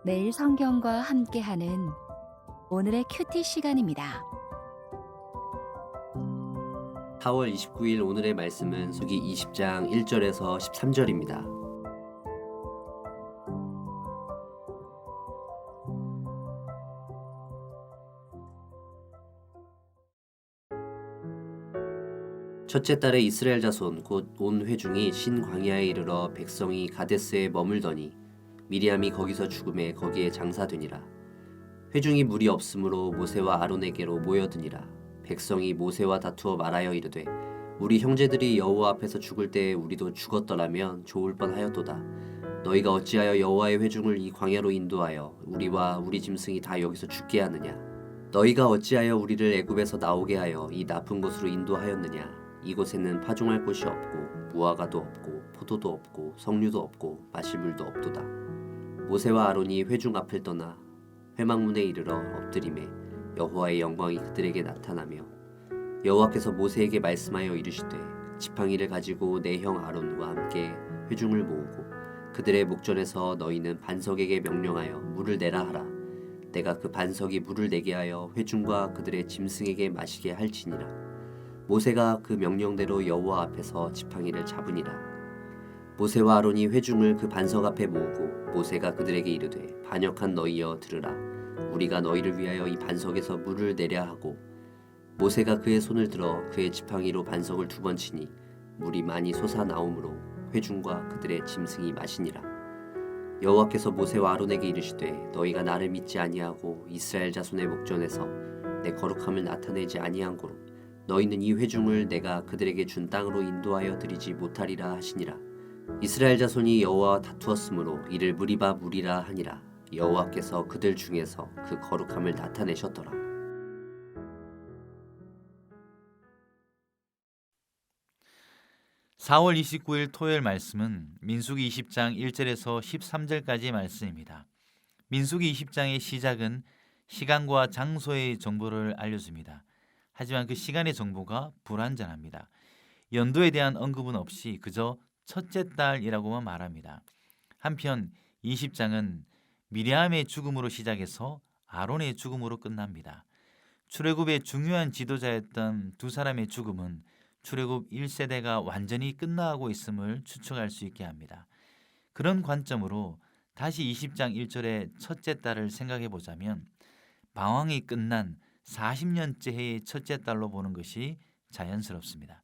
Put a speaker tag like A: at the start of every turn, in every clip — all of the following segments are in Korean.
A: 매일 성경과 함께하는 오늘의 큐티 시간입니다.
B: 4월 29일 오늘의 말씀은 민수기 20장 1절에서 13절입니다. 첫째 달에 이스라엘 자손 곧 온 회중이 신 광야에 이르러 백성이 가데스에 머물더니 미리암이 거기서 죽음에 거기에 장사되니라. 회중이 물이 없으므로 모세와 아론에게로 모여드니라. 백성이 모세와 다투어 말하여 이르되 우리 형제들이 여호와 앞에서 죽을 때에 우리도 죽었더라면 좋을 뻔하였도다. 너희가 어찌하여 여호와의 회중을 이 광야로 인도하여 우리와 우리 짐승이 다 여기서 죽게 하느냐. 너희가 어찌하여 우리를 애굽에서 나오게 하여 이 나쁜 곳으로 인도하였느냐. 이곳에는 파종할 곳이 없고 무화과도 없고 포도도 없고 석류도 없고 마실 물도 없도다. 모세와 아론이 회중 앞을 떠나 회막문에 이르러 엎드리매 여호와의 영광이 그들에게 나타나며 여호와께서 모세에게 말씀하여 이르시되 지팡이를 가지고 내 형 아론과 함께 회중을 모으고 그들의 목전에서 너희는 반석에게 명령하여 물을 내라 하라. 내가 그 반석이 물을 내게 하여 회중과 그들의 짐승에게 마시게 할지니라. 모세가 그 명령대로 여호와 앞에서 지팡이를 잡으니라. 모세와 아론이 회중을 그 반석 앞에 모으고 모세가 그들에게 이르되 반역한 너희여 들으라. 우리가 너희를 위하여 이 반석에서 물을 내랴 하고 모세가 그의 손을 들어 그의 지팡이로 반석을 2번 치니 물이 많이 솟아나오므로 회중과 그들의 짐승이 마시니라. 여호와께서 모세와 아론에게 이르시되 너희가 나를 믿지 아니하고 이스라엘 자손의 목전에서 내 거룩함을 나타내지 아니한 고로 너희는 이 회중을 내가 그들에게 준 땅으로 인도하여 드리지 못하리라 하시니라. 이스라엘 자손이 여호와와 다투었으므로 이를 무리바 무리라 하니라. 여호와께서 그들 중에서 그 거룩함을 나타내셨더라.
C: (4월 29일) 토요일 말씀은 민수기 20장 1절에서 13절까지의 말씀입니다. 민수기 20장의 시작은 시간과 장소의 정보를 알려줍니다. 하지만 그 시간의 정보가 불완전합니다. 연도에 대한 언급은 없이 그저 첫째 달이라고만 말합니다. 한편 20장은 미리암의 죽음으로 시작해서 아론의 죽음으로 끝납니다. 출애굽의 중요한 지도자였던 두 사람의 죽음은 출애굽 1세대가 완전히 끝나가고 있음을 추측할 수 있게 합니다. 그런 관점으로 다시 20장 1절의 첫째 달을 생각해 보자면 방황이 끝난 40년째 해의 첫째 달로 보는 것이 자연스럽습니다.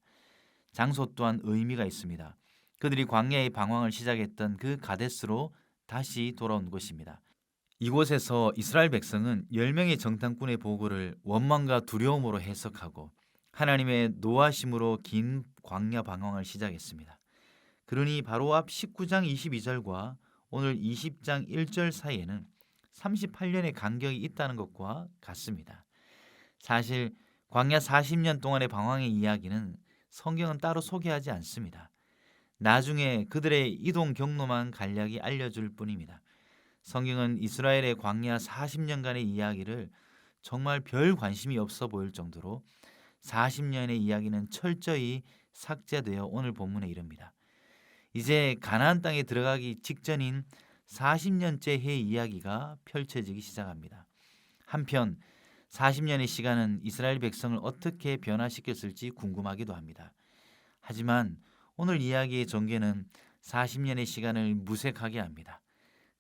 C: 장소 또한 의미가 있습니다. 그들이 광야의 방황을 시작했던 그 가데스로 다시 돌아온 곳입니다. 이곳에서 이스라엘 백성은 10명의 정탐꾼의 보고를 원망과 두려움으로 해석하고 하나님의 노하심으로 긴 광야 방황을 시작했습니다. 그러니 바로 앞 19장 22절과 오늘 20장 1절 사이에는 38년의 간격이 있다는 것과 같습니다. 사실 광야 40년 동안의 방황의 이야기는 성경은 따로 소개하지 않습니다. 나중에 그들의 이동 경로만 간략히 알려줄 뿐입니다. 성경은 이스라엘의 광야 40년간의 이야기를 정말 별 관심이 없어 보일 정도로 40년의 이야기는 철저히 삭제되어 오늘 본문에 이릅니다. 이제 가나안 땅에 들어가기 직전인 40년째 해 이야기가 펼쳐지기 시작합니다. 한편 40년의 시간은 이스라엘 백성을 어떻게 변화시켰을지 궁금하기도 합니다. 하지만 오늘 이야기의 전개는 40년의 시간을 무색하게 합니다.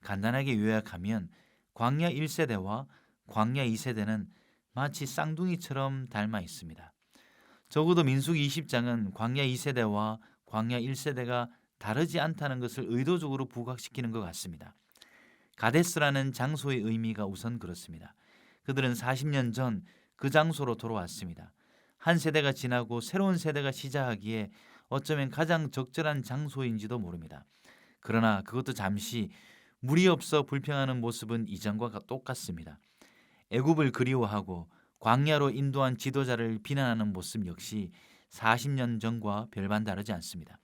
C: 간단하게 요약하면 광야 1세대와 광야 2세대는 마치 쌍둥이처럼 닮아 있습니다. 적어도 민수기 20장은 광야 2세대와 광야 1세대가 다르지 않다는 것을 의도적으로 부각시키는 것 같습니다. 가데스라는 장소의 의미가 우선 그렇습니다. 그들은 40년 전 그 장소로 돌아왔습니다. 한 세대가 지나고 새로운 세대가 시작하기에 어쩌면 가장 적절한 장소인지도 모릅니다. 그러나 그것도 잠시 물이 없어 불평하는 모습은 이전과 똑같습니다. 애굽을 그리워하고 광야로 인도한 지도자를 비난하는 모습 역시 40년 전과 별반 다르지 않습니다.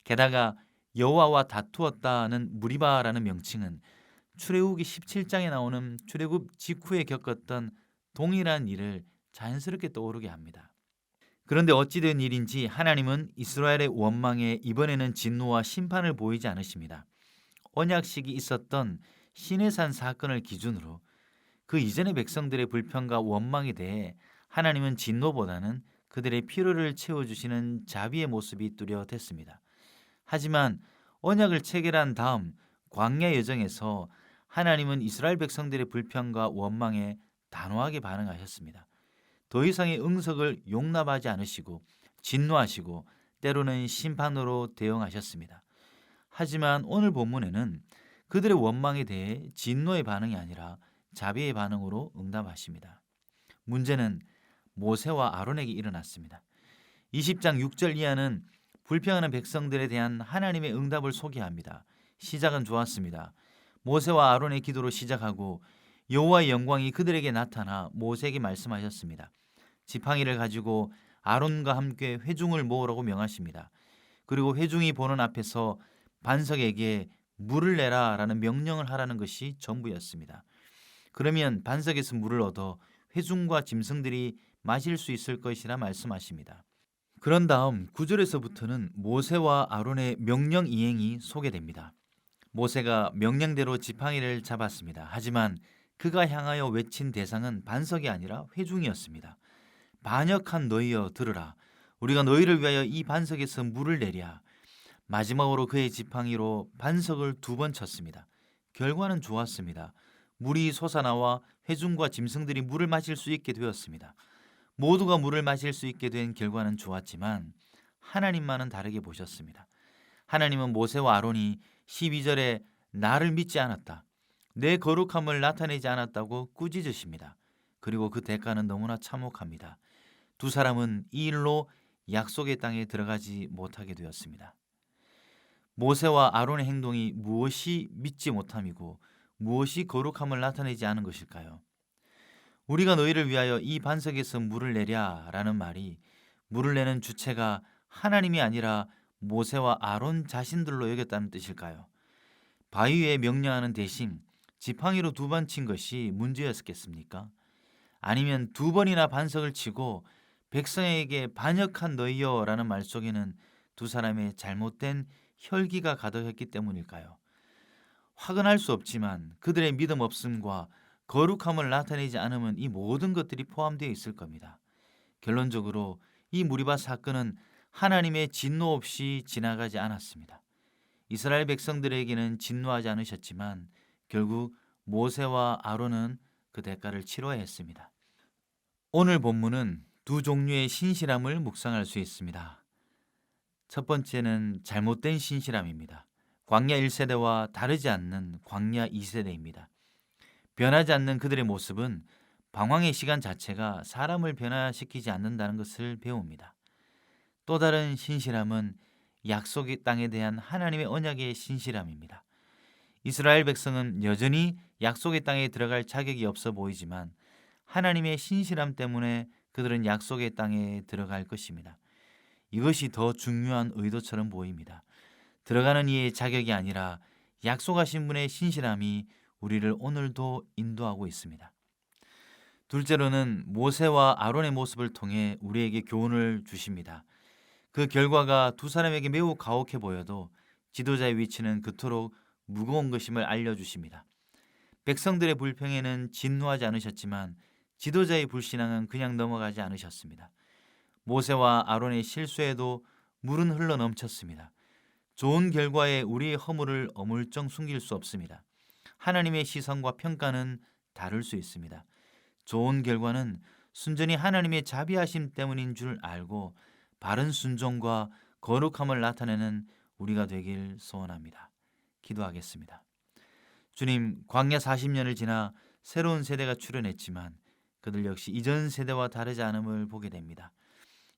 C: 게다가 여호와와 다투었다는 무리바라는 명칭은 출애굽기 17장에 나오는 출애굽 직후에 겪었던 동일한 일을 자연스럽게 떠오르게 합니다. 그런데 어찌된 일인지 하나님은 이스라엘의 원망에 이번에는 진노와 심판을 보이지 않으십니다. 언약식이 있었던 시내산 사건을 기준으로 그 이전의 백성들의 불평과 원망에 대해 하나님은 진노보다는 그들의 필요를 채워주시는 자비의 모습이 뚜렷했습니다. 하지만 언약을 체결한 다음 광야 여정에서 하나님은 이스라엘 백성들의 불평과 원망에 단호하게 반응하셨습니다. 더 이상의 응석을 용납하지 않으시고 진노하시고 때로는 심판으로 대응하셨습니다. 하지만 오늘 본문에는 그들의 원망에 대해 진노의 반응이 아니라 자비의 반응으로 응답하십니다. 문제는 모세와 아론에게 일어났습니다. 20장 6절 이하는 불평하는 백성들에 대한 하나님의 응답을 소개합니다. 시작은 좋았습니다. 모세와 아론의 기도로 시작하고 여호와의 영광이 그들에게 나타나 모세에게 말씀하셨습니다. 지팡이를 가지고 아론과 함께 회중을 모으라고 명하십니다. 그리고 회중이 보는 앞에서 반석에게 물을 내라 라는 명령을 하라는 것이 전부였습니다. 그러면 반석에서 물을 얻어 회중과 짐승들이 마실 수 있을 것이라 말씀하십니다. 그런 다음 9절에서부터는 모세와 아론의 명령 이행이 소개됩니다. 모세가 명령대로 지팡이를 잡았습니다. 하지만 그가 향하여 외친 대상은 반석이 아니라 회중이었습니다. 반역한 너희여 들으라. 우리가 너희를 위하여 이 반석에서 물을 내랴. 마지막으로 그의 지팡이로 반석을 2번 쳤습니다. 결과는 좋았습니다. 물이 솟아나와 회중과 짐승들이 물을 마실 수 있게 되었습니다. 모두가 물을 마실 수 있게 된 결과는 좋았지만 하나님만은 다르게 보셨습니다. 하나님은 모세와 아론이 12절에 나를 믿지 않았다, 내 거룩함을 나타내지 않았다고 꾸짖으십니다. 그리고 그 대가는 너무나 참혹합니다. 2 사람은 이 일로 약속의 땅에 들어가지 못하게 되었습니다. 모세와 아론의 행동이 무엇이 믿지 못함이고 무엇이 거룩함을 나타내지 않은 것일까요? 우리가 너희를 위하여 이 반석에서 물을 내랴 라는 말이 물을 내는 주체가 하나님이 아니라 모세와 아론 자신들로 여겼다는 뜻일까요? 바위 위에 명령하는 대신 지팡이로 2번 친 것이 문제였겠습니까? 아니면 2번이나 반석을 치고 백성에게 반역한 너희여 라는 말 속에는 2 사람의 잘못된 혈기가 가득했기 때문일까요? 화근할 수 없지만 그들의 믿음 없음과 거룩함을 나타내지 않으면 이 모든 것들이 포함되어 있을 겁니다. 결론적으로 이 무리바 사건은 하나님의 진노 없이 지나가지 않았습니다. 이스라엘 백성들에게는 진노하지 않으셨지만 결국 모세와 아론은 그 대가를 치러야 했습니다. 오늘 본문은 2 종류의 신실함을 묵상할 수 있습니다. 첫 번째는 잘못된 신실함입니다. 광야 1세대와 다르지 않는 광야 2세대입니다. 변하지 않는 그들의 모습은 방황의 시간 자체가 사람을 변화시키지 않는다는 것을 배웁니다. 또 다른 신실함은 약속의 땅에 대한 하나님의 언약의 신실함입니다. 이스라엘 백성은 여전히 약속의 땅에 들어갈 자격이 없어 보이지만 하나님의 신실함 때문에 그들은 약속의 땅에 들어갈 것입니다. 이것이 더 중요한 의도처럼 보입니다. 들어가는 이의 자격이 아니라 약속하신 분의 신실함이 우리를 오늘도 인도하고 있습니다. 둘째로는 모세와 아론의 모습을 통해 우리에게 교훈을 주십니다. 그 결과가 2 사람에게 매우 가혹해 보여도 지도자의 위치는 그토록 무거운 것임을 알려주십니다. 백성들의 불평에는 진노하지 않으셨지만 지도자의 불신앙은 그냥 넘어가지 않으셨습니다. 모세와 아론의 실수에도 물은 흘러 넘쳤습니다. 좋은 결과에 우리의 허물을 어물쩡 숨길 수 없습니다. 하나님의 시선과 평가는 다를 수 있습니다. 좋은 결과는 순전히 하나님의 자비하심 때문인 줄 알고 바른 순종과 거룩함을 나타내는 우리가 되길 소원합니다. 기도하겠습니다. 주님, 광야 40년을 지나 새로운 세대가 출현했지만 그들 역시 이전 세대와 다르지 않음을 보게 됩니다.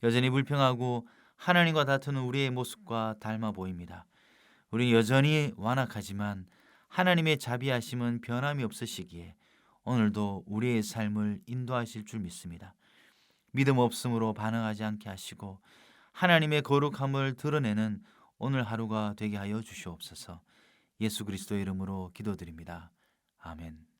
C: 여전히 불평하고 하나님과 다투는 우리의 모습과 닮아 보입니다. 우리는 여전히 완악하지만 하나님의 자비하심은 변함이 없으시기에 오늘도 우리의 삶을 인도하실 줄 믿습니다. 믿음 없음으로 반응하지 않게 하시고 하나님의 거룩함을 드러내는 오늘 하루가 되게 하여 주시옵소서. 예수 그리스도의 이름으로 기도드립니다. 아멘.